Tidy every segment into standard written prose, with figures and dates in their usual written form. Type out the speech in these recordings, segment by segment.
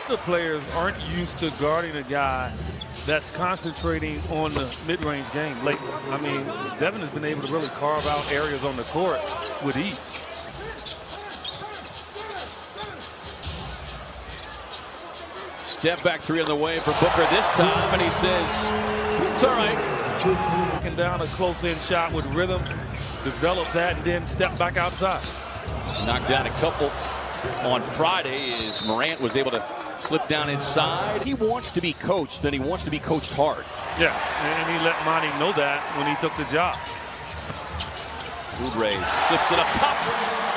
The players aren't used to guarding a guy that's concentrating on the mid-range game lately. I mean, Devin has been able to really carve out areas on the court with ease. Step back three on the way for Booker this time, and he says, it's all right. Taking down a close-in shot with rhythm, develop that, and then step back outside. Knocked down a couple on Friday as Morant was able to slip down inside. He wants to be coached, and he wants to be coached hard. Yeah, and he let Monty know that when he took the job. Oubre sips it up top.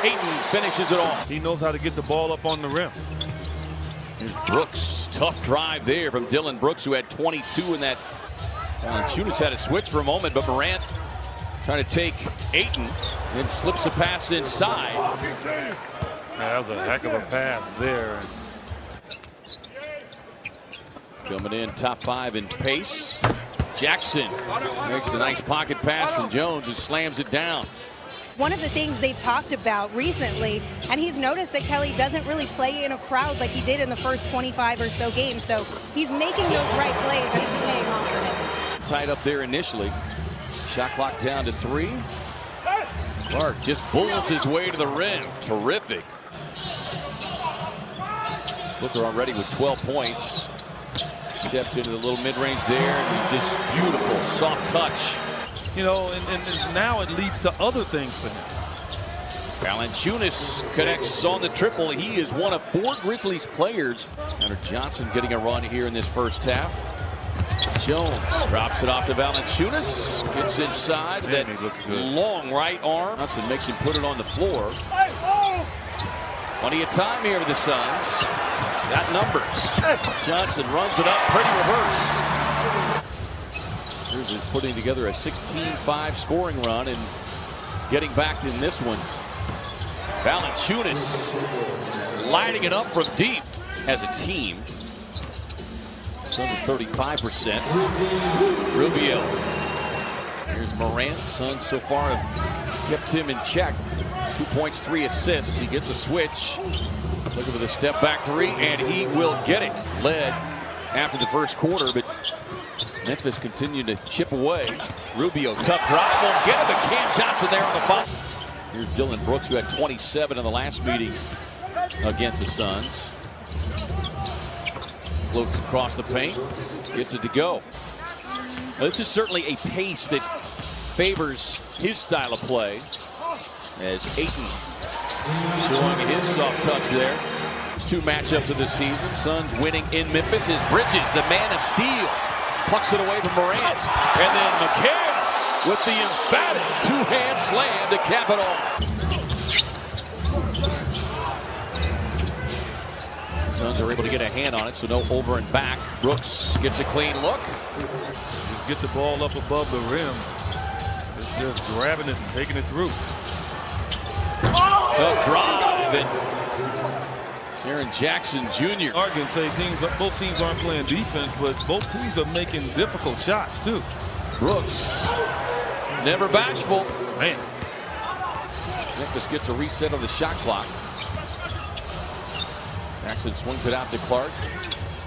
Ayton finishes it off. He knows how to get the ball up on the rim. Here's Brooks. Tough drive there from Dylan Brooks, who had 22 in that. Valanciunas had a switch for a moment, but Morant trying to take Ayton and slips a pass inside. Yeah, that was a heck of a pass there. Coming in top 5 in pace. Jackson makes a nice pocket pass from Jones, who slams it down. One of the things they've talked about recently, and he's noticed that Kelly doesn't really play in a crowd like he did in the first 25 or so games. So he's making those right plays, and it's paying off for him. Tied up there initially. Shot clock down to 3. Clark just bullets his way to the rim. Terrific. Booker already with 12 points. Steps into the little mid-range there, and just beautiful, soft touch. You know, and now it leads to other things for him. Valanciunas connects on the triple. He is one of 4 Grizzlies players. Hunter Johnson getting a run here in this first half. Jones drops it off to Valanciunas. Gets inside. Man, that long right arm. Johnson makes him put it on the floor. Plenty of time here with the Suns. That numbers. Johnson runs it up. Pretty reverse. Grizzlies putting together a 16-5 scoring run and getting back in this one. Valanciunas lighting it up from deep as a team. Suns 35%. Rubio. Here's Morant. Suns so far have kept him in check. 2 points, 3 assists. He gets a switch. Looking for the step back 3, and he will get it. Led after the first quarter, but Memphis continued to chip away. Rubio, tough drive, won't get it, but Cam Johnson there on the foul. Here's Dylan Brooks, who had 27 in the last meeting against the Suns. Floats across the paint, gets it to go. Now, this is certainly a pace that favors his style of play, as Ayton showing his soft touch there. There's 2 matchups of the season. Suns winning in Memphis is Bridges, the man of steel. Pucks it away from Morant. And then McHale with the emphatic 2-hand slam to cap it off. Suns are able to get a hand on it, so no over and back. Brooks gets a clean look. Just get the ball up above the rim. It's just grabbing it and taking it through. Tough drive, and Jaren Jackson Jr. I can say both teams aren't playing defense, but both teams are making difficult shots too. Brooks, never bashful. Man. Memphis gets a reset of the shot clock. Jackson swings it out to Clark.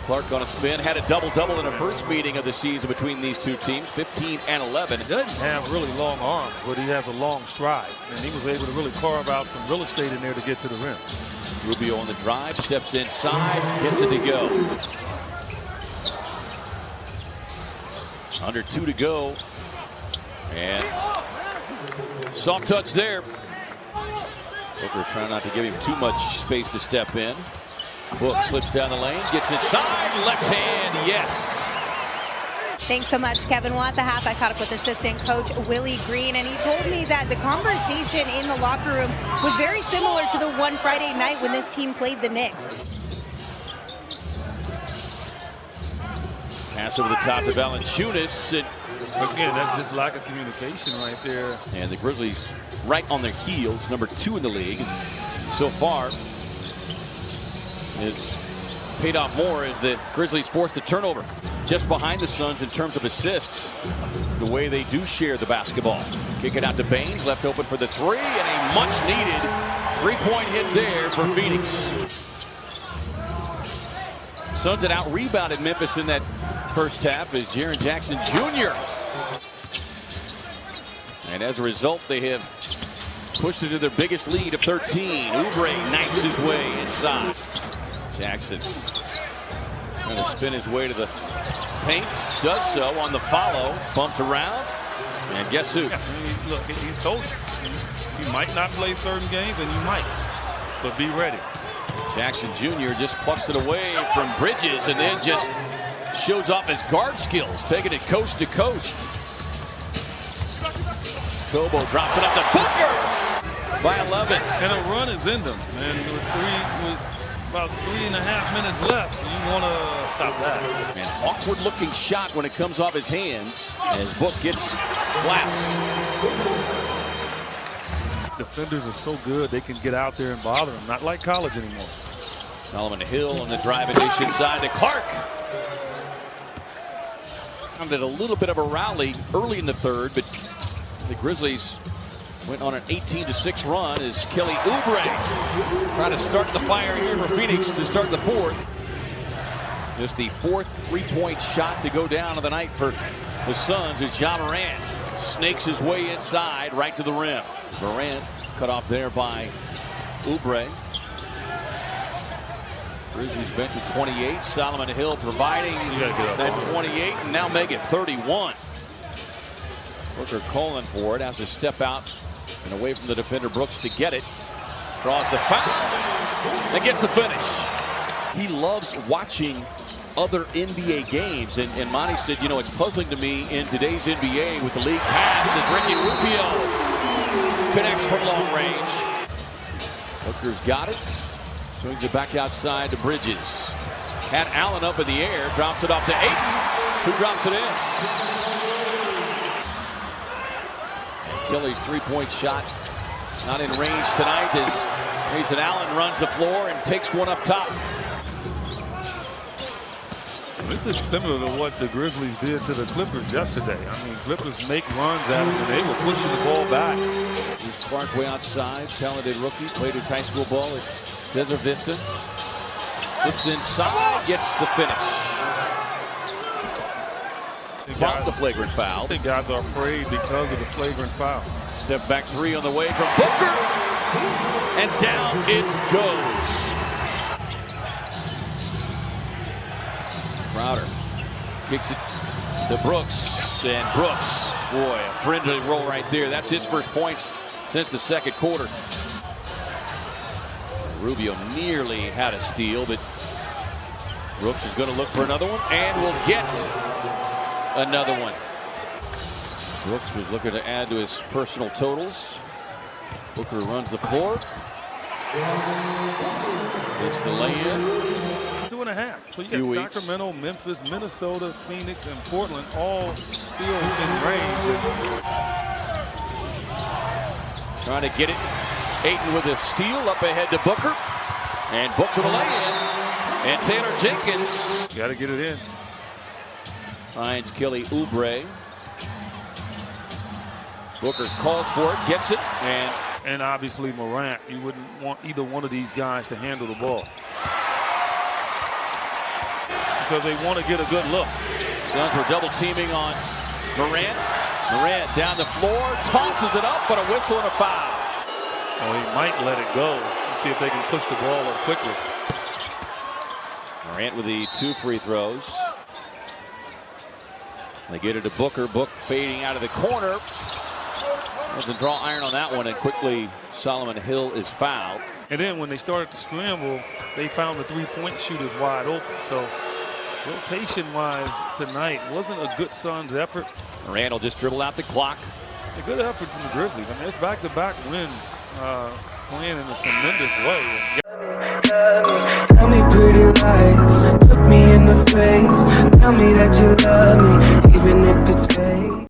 Clark on a spin, had a double-double in the first meeting of the season between these two teams, 15 and 11. He doesn't have really long arms, but he has a long stride, and he was able to really carve out some real estate in there to get to the rim. Rubio on the drive, steps inside, gets it to go. Under 2 to go. And soft touch there. Booker trying not to give him too much space to step in. Book slips down the lane, gets inside, left hand, yes. Thanks so much, Kevin. Well, at the half, I caught up with assistant coach Willie Green, and he told me that the conversation in the locker room was very similar to the one Friday night when this team played the Knicks. Pass over the top to Valanciunas. Again, that's just lack of communication right there. And the Grizzlies right on their heels, number 2 in the league. And so far, it's paid off more as the Grizzlies forced a turnover. Just behind the Suns in terms of assists, the way they do share the basketball. Kick it out to Baines, left open for the three, and a much-needed three-point hit there for Phoenix. Suns had out-rebounded Memphis in that first half as Jaren Jackson Jr. And as a result, they have pushed it to their biggest lead of 13. Oubre knifes his way inside. Jackson trying to spin his way to the paint. Does so on the follow. Bumped around. And guess who? Yeah, look, he's told you. You might not play certain games, and you might. But be ready. Jackson Jr. just plucks it away from Bridges and then just shows off his guard skills, taking it coast to coast. Kobo drops it up to Booker by 11. And a run is in them. And with about 3.5 minutes left, you want to stop that. An awkward-looking shot when it comes off his hands as Book gets glass. Defenders are so good, they can get out there and bother them. Not like college anymore. Solomon Hill on the driving dish inside to Clark. Found it a little bit of a rally early in the third, but the Grizzlies went on an 18-6 run as Kelly Oubre trying to start the fire here for Phoenix to start the fourth. Just the fourth three-point shot to go down of the night for the Suns as Ja Morant snakes his way inside right to the rim. Morant cut off there by Oubre. Grizzlies bench at 28. Solomon Hill providing that 28 and now make it 31. Booker calling for it, has to step out and away from the defender Brooks to get it. Draws the foul and gets the finish. He loves watching other NBA games, and Monty said, you know, it's puzzling to me in today's NBA with the league pass as Ricky Rubio connects from long range. Booker's got it. Swings it back outside to Bridges. Had Allen up in the air, drops it off to Ayton, who drops it in. And Kelly's three-point shot not in range tonight as Grayson Allen runs the floor and takes one up top. This is similar to what the Grizzlies did to the Clippers yesterday. I mean, Clippers make runs at them, and they were pushing the ball back. Here's Clark way outside, talented rookie, played his high school ball at Desert Vista. Slips inside, gets the finish. Blocked the flagrant foul. I think guys are afraid because of the flagrant foul. Step back three on the way from Booker, and down it goes. Crowder kicks it to Brooks, and Brooks, boy, a friendly roll right there. That's his first points since the second quarter. Rubio nearly had a steal, but Brooks is going to look for another one and will get another one. Brooks was looking to add to his personal totals. Booker runs the floor. It's the lay-in. 2.5. So you got Sacramento, Memphis, Minnesota, Phoenix, and Portland all still in range. Trying to get it. Ayton with a steal up ahead to Booker. And Booker the lay-in. And Taylor Jenkins. Got to get it in. Finds Kelly Oubre. Booker calls for it, gets it, and obviously Morant. You wouldn't want either one of these guys to handle the ball because they want to get a good look. Suns were double teaming on Morant. Morant down the floor, tosses it up, but a whistle and a foul. Oh, he might let it go. Let's see if they can push the ball up quickly. Morant with the 2 free throws. They get it to Booker. Book fading out of the corner. Doesn't draw iron on that one, and quickly Solomon Hill is fouled. And then when they started to scramble, they found the three-point shooters wide open. So rotation-wise tonight wasn't a good Suns effort. Morant will just dribble out the clock. A good effort from the Grizzlies. I mean, it's back-to-back wins, playing in a tremendous way. Tell me pretty lies, look me in the face. Tell me that you love me, even if it's fake.